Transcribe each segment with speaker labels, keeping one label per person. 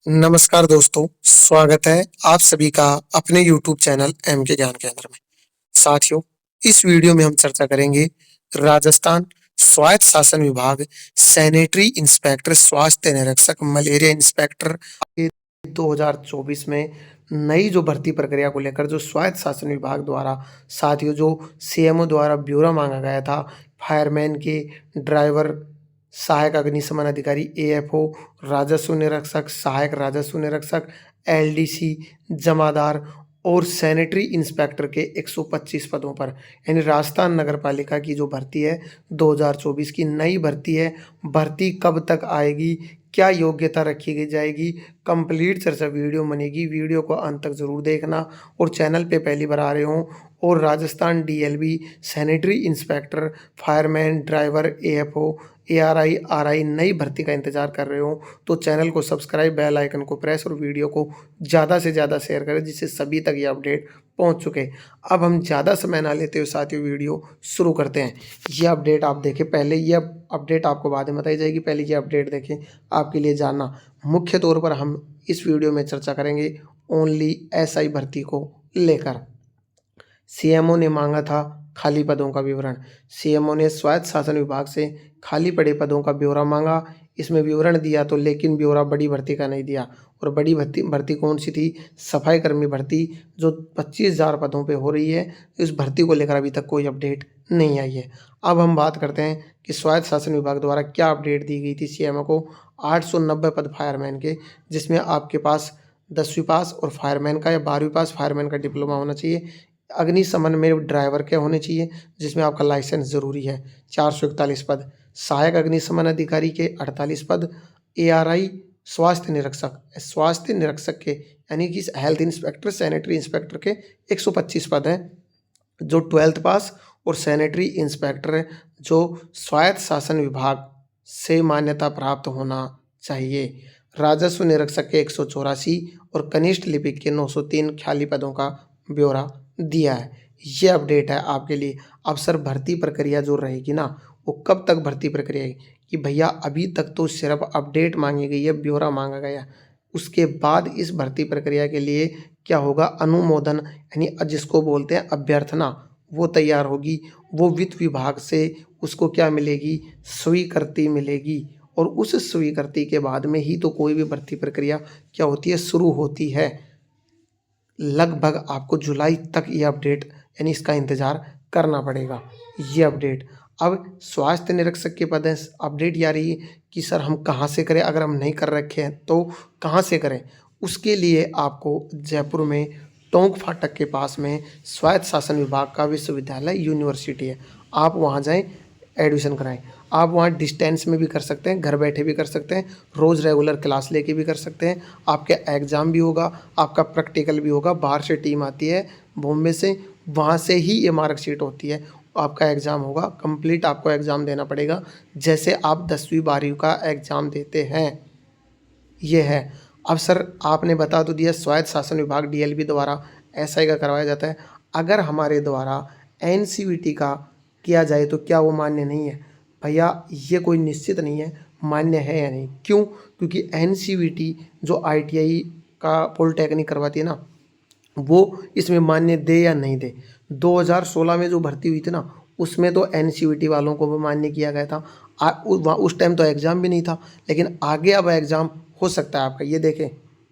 Speaker 1: नमस्कार दोस्तों, स्वागत है आप सभी का अपने YouTube चैनल एम के ज्ञान केंद्र में। साथियों, इस वीडियो में हम चर्चा करेंगे राजस्थान स्वायत्त शासन विभाग सैनिटरी इंस्पेक्टर स्वास्थ्य निरीक्षक मलेरिया इंस्पेक्टर ये 2024 में नई जो भर्ती प्रक्रिया को लेकर जो स्वायत्त शासन विभाग द्वारा साथियों जो सीएमओ द्वारा ब्यौरा मांगा गया था फायरमैन के ड्राइवर सहायक अग्निशमन अधिकारी एएफओ राजस्व निरीक्षक सहायक राजस्व निरीक्षक एलडीसी जमादार और सैनिटरी इंस्पेक्टर के 125 पदों पर यानी राजस्थान नगर पालिका की जो भर्ती है 2024 की नई भर्ती है। भर्ती कब तक आएगी, क्या योग्यता रखी गई जाएगी, कंप्लीट चर्चा वीडियो बनेगी। वीडियो को अंत तक जरूर देखना और चैनल पे पहली बार आ रहे हो और Rajasthan DLB sanitary inspector fireman driver AFO ARY RI नई भर्ती का इंतजार कर रहे हो तो चैनल को सब्सक्राइब बेल आइकन को प्रेस और वीडियो को ज़्यादा से ज़्यादा शेयर करें जिससे सभी तक ये अपडेट पहुंच चुके। अब हम ज़्यादा समय ना लेते हुए साथियों वीडियो शुरू करते हैं। ये अपडेट आप देखें, पहले ये अपडेट आपको बाद में बताई जाएगी, पहले ये अपडेट देखें आपके लिए जानना। मुख्य तौर पर हम इस वीडियो में चर्चा करेंगे ओनली एसआई भर्ती को लेकर। सीएमओ ने मांगा था खाली पदों का विवरण। सीएमओ ने स्वायत्त शासन विभाग से खाली पड़े पदों का ब्यौरा मांगा। इसमें विवरण दिया तो लेकिन ब्यौरा बड़ी भर्ती का नहीं दिया। और बड़ी भर्ती कौन सी थी? सफाई कर्मी भर्ती जो 25,000 पदों पे हो रही है। इस भर्ती को लेकर अभी तक कोई अपडेट नहीं आई है। अब हम बात करते हैं कि स्वायत्त शासन विभाग द्वारा क्या अपडेट दी गई थी सीएमओ को। 890 पद फायरमैन के, जिसमें आपके पास 10वीं पास और फायरमैन का या 12वीं पास फायरमैन का डिप्लोमा होना चाहिए। अग्निशमन में ड्राइवर के होने चाहिए जिसमें आपका लाइसेंस ज़रूरी है। 441 पद सहायक अग्निशमन अधिकारी के 48 पद एआरआई स्वास्थ्य निरीक्षक के यानी कि हेल्थ इंस्पेक्टर सैनिटरी इंस्पेक्टर के 125 पद हैं जो 12th पास और सैनिटरी इंस्पेक्टर जो स्वायत्त शासन विभाग से मान्यता प्राप्त होना चाहिए। राजस्व निरीक्षक के 184 और कनिष्ठ लिपिक के 903 खाली पदों का ब्यौरा दिया है। ये अपडेट है आपके लिए। अब सर भर्ती प्रक्रिया जो रहेगी ना, वो कब तक भर्ती प्रक्रिया है कि भैया अभी तक तो सिर्फ अपडेट मांगी गई है, ब्यौरा मांगा गया। उसके बाद इस भर्ती प्रक्रिया के लिए क्या होगा? अनुमोदन यानी जिसको बोलते हैं अभ्यर्थना, वो तैयार होगी। वो वित्त विभाग से उसको क्या मिलेगी? स्वीकृति मिलेगी। और उस स्वीकृति के बाद में ही तो कोई भी भर्ती प्रक्रिया क्या होती है? शुरू होती है। लगभग आपको जुलाई तक ये अपडेट यानी इसका इंतज़ार करना पड़ेगा। ये अपडेट अब स्वास्थ्य निरीक्षक के पद अपडेट ये आ रही है कि सर हम कहाँ से करें? अगर हम नहीं कर रखे हैं तो कहाँ से करें? उसके लिए आपको जयपुर में टोंक फाटक के पास में स्वायत्त शासन विभाग का विश्वविद्यालय यूनिवर्सिटी है। आप वहाँ जाएं, एडमिशन कराएं। आप वहाँ डिस्टेंस में भी कर सकते हैं, घर बैठे भी कर सकते हैं, रोज़ रेगुलर क्लास लेके भी कर सकते हैं। आपका एग्ज़ाम भी होगा, आपका प्रैक्टिकल भी होगा। बाहर से टीम आती है बॉम्बे से, वहाँ से ही ये मार्कशीट होती है। आपका एग्ज़ाम होगा, कंप्लीट आपको एग्ज़ाम देना पड़ेगा जैसे आप 10वीं 12वीं का एग्ज़ाम देते हैं। ये है। अब सर आपने बता तो दिया स्वायत्त शासन विभाग डीएलबी द्वारा एसआई का करवाया जाता है। अगर हमारे द्वारा एनसीवीटी का किया जाए तो क्या वो मान्य नहीं है? भैया ये कोई निश्चित नहीं है मान्य है या नहीं। क्यों? क्योंकि एनसीवीटी जो आईटीआई का पॉलिटेक्निक करवाती है ना, वो इसमें मान्य दे या नहीं दे। 2016 में जो भर्ती हुई थी ना, उसमें तो एनसीवीटी वालों को भी मान्य किया गया था। उस टाइम तो एग्ज़ाम भी नहीं था, लेकिन आगे अब एग्ज़ाम हो सकता है आपका। ये देखें,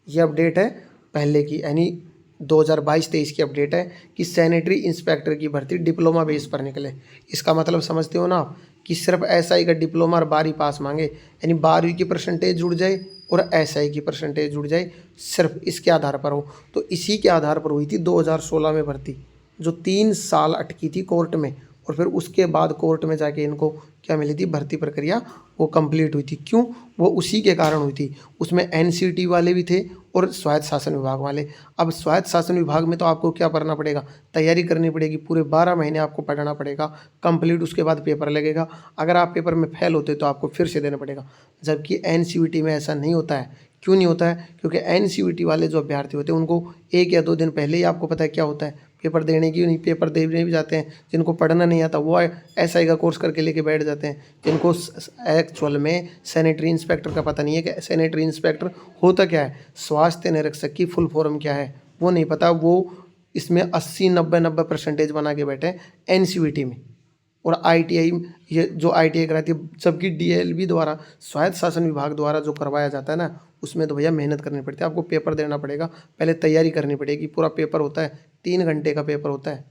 Speaker 1: ये अपडेट है पहले की यानी 2022-23 की अपडेट है कि सैनिटरी इंस्पेक्टर की भर्ती डिप्लोमा बेस पर निकले। इसका मतलब समझते हो ना आप कि सिर्फ एसआई का डिप्लोमा और 12वीं पास मांगे यानी 12वीं की परसेंटेज जुड़ जाए और एसआई की परसेंटेज जुड़ जाए, सिर्फ इसके आधार पर हो। तो इसी के आधार पर हुई थी 2016 में भर्ती, जो 3 साल अटकी थी कोर्ट में और फिर उसके बाद कोर्ट में जाके इनको क्या मिली थी? भर्ती प्रक्रिया वो कंप्लीट हुई थी। क्यों? वो उसी के कारण हुई थी। उसमें एनसीटी वाले भी थे और स्वायत्त शासन विभाग वाले। अब स्वायत्त शासन विभाग में तो आपको क्या करना पड़ेगा? तैयारी करनी पड़ेगी। पूरे 12 महीने आपको पढ़ना पड़ेगा कंप्लीट। उसके बाद पेपर लगेगा। अगर आप पेपर में फेल होते तो आपको फिर से देना पड़ेगा। जबकि एनसीवीटी में ऐसा नहीं होता है। क्यों नहीं होता है? क्योंकि एनसीवीटी वाले जो अभ्यर्थी होते हैं उनको 1 या 2 दिन पहले ही आपको पता है क्या होता है, पेपर देने की नहीं, पेपर देने भी जाते हैं, जिनको पढ़ना नहीं आता वो एसआई का कोर्स करके लेके बैठ जाते हैं, जिनको एक्चुअल में सैनिटरी इंस्पेक्टर का पता नहीं है कि सैनिटरी इंस्पेक्टर होता क्या है, स्वास्थ्य निरीक्षक की फुल फॉर्म क्या है वो नहीं पता। वो इसमें 80-90% बना के बैठे हैं एनसीवीटी में। और आईटीआई, ये जो आईटीआई कराती है, जबकि डीएलबी द्वारा, स्वायत्त शासन विभाग द्वारा जो करवाया जाता है ना, उसमें तो भैया मेहनत करनी पड़ती है, आपको पेपर देना पड़ेगा, पहले तैयारी करनी पड़ेगी। पूरा पेपर होता है 3 घंटे का पेपर होता है,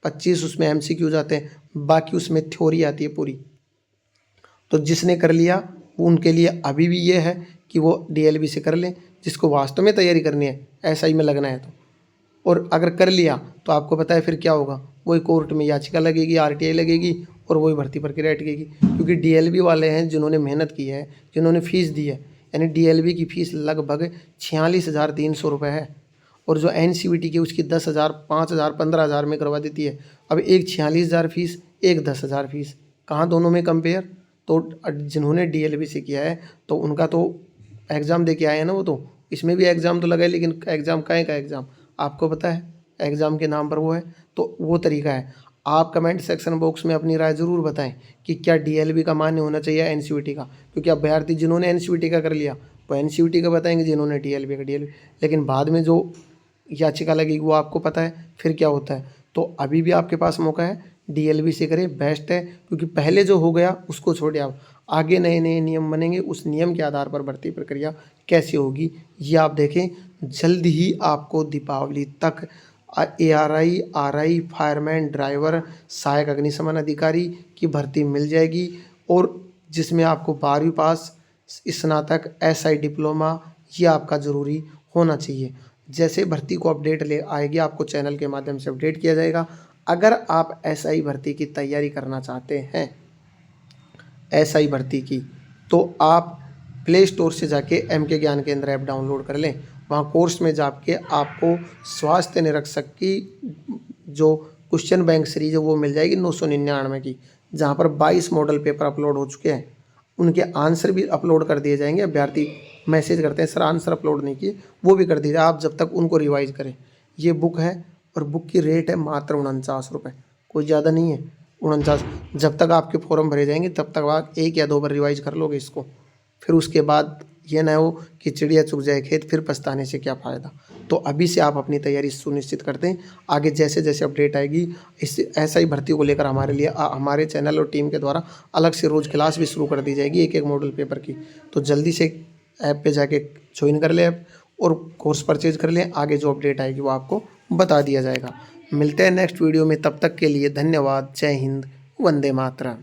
Speaker 1: 25 उसमें एमसीक्यू जाते हैं, बाकी उसमें थ्योरी आती है पूरी। तो जिसने कर लिया वो उनके लिए अभी भी ये है कि वो डीएलबी से कर लें, जिसको वास्तव में तैयारी करनी है, एसआई में लगना है तो। और अगर कर लिया तो आपको पता है फिर क्या होगा, वही कोर्ट में याचिका लगेगी, आरटीआई लगेगी और वही भर्ती प्रक्रिया अटकेगी। क्योंकि डीएलबी वाले हैं जिन्होंने मेहनत की है, जिन्होंने फीस दी है, यानी डीएलबी की फ़ीस लगभग 46,300 रुपये है। और जो एनसीवीटी की उसकी 10,000, 5,000, 15,000 में करवा देती है। अब एक 46,000 फीस, एक 10,000 फीस, कहाँ दोनों में कंपेयर। तो जिन्होंने डीएलबी से किया है तो उनका तो एग्ज़ाम दे के आए हैं ना, वो तो इसमें भी एग्ज़ाम तो लगा है, लेकिन एग्ज़ाम काहे का एग्ज़ाम आपको पता है, एग्ज़ाम के नाम पर वो है। तो वो तरीका है। आप कमेंट सेक्शन बॉक्स में अपनी राय ज़रूर बताएं कि क्या डीएलबी का मान्य होना चाहिए एनसीवीटी का, क्योंकि अभ्यर्थी जिन्होंने एनसीवीटी का कर लिया वो एनसीवीटी का बताएंगे, जिन्होंने डीएलबी का डीएलबी। लेकिन बाद में जो याचिका लगेगी वो आपको पता है फिर क्या होता है। तो अभी भी आपके पास मौका है, डीएलबी से करें, बेस्ट है। क्योंकि पहले जो हो गया उसको छोड़िए, आप आगे नए नए नियम बनेंगे, उस नियम के आधार पर भर्ती प्रक्रिया कैसी होगी ये आप देखें। जल्द ही आपको दीपावली तक एआरआई, आरआई, फायरमैन, ड्राइवर, सहायक अग्निशमन अधिकारी की भर्ती मिल जाएगी। और जिसमें आपको 12वीं पास, स्नातक, एसआई डिप्लोमा ये आपका ज़रूरी होना चाहिए। जैसे भर्ती को अपडेट ले आएगी आपको चैनल के माध्यम से अपडेट किया जाएगा। अगर आप एसआई भर्ती की तैयारी करना चाहते हैं, एसआई भर्ती की, तो आप प्ले स्टोर से जाके एमके ज्ञान केंद्र ऐप डाउनलोड कर लें। वहाँ कोर्स में जाके आपको स्वास्थ्य निरीक्षक की जो क्वेश्चन बैंक सीरीज है वो मिल जाएगी 999 की, जहाँ पर 22 मॉडल पेपर अपलोड हो चुके हैं। उनके आंसर भी अपलोड कर दिए जाएंगे। अभ्यर्थी मैसेज करते हैं सर आंसर अपलोड नहीं किए, वो भी कर दीजिए आप जब तक उनको रिवाइज करें। ये बुक है और बुक की रेट है मात्र 49 रुपये, कोई ज़्यादा नहीं है, 49। जब तक आपके फॉर्म भरे जाएंगे तब तक आप 1 या 2 बार रिवाइज कर लोगे इसको, फिर उसके बाद ये ना हो कि चिड़िया चुग जाए खेत, फिर पछताने से क्या फ़ायदा। तो अभी से आप अपनी तैयारी सुनिश्चित करते हैं। आगे जैसे जैसे अपडेट आएगी इस ऐसा ही भर्ती को लेकर हमारे लिए हमारे चैनल और टीम के द्वारा अलग से रोज़ क्लास भी शुरू कर दी जाएगी एक एक मॉडल पेपर की। तो जल्दी से ऐप पे जाके ज्वाइन कर लें ऐप और कोर्स परचेज कर लें। आगे जो अपडेट आएगी वो आपको बता दिया जाएगा। मिलते हैं नेक्स्ट वीडियो में, तब तक के लिए धन्यवाद। जय हिंद, वंदे मातरम।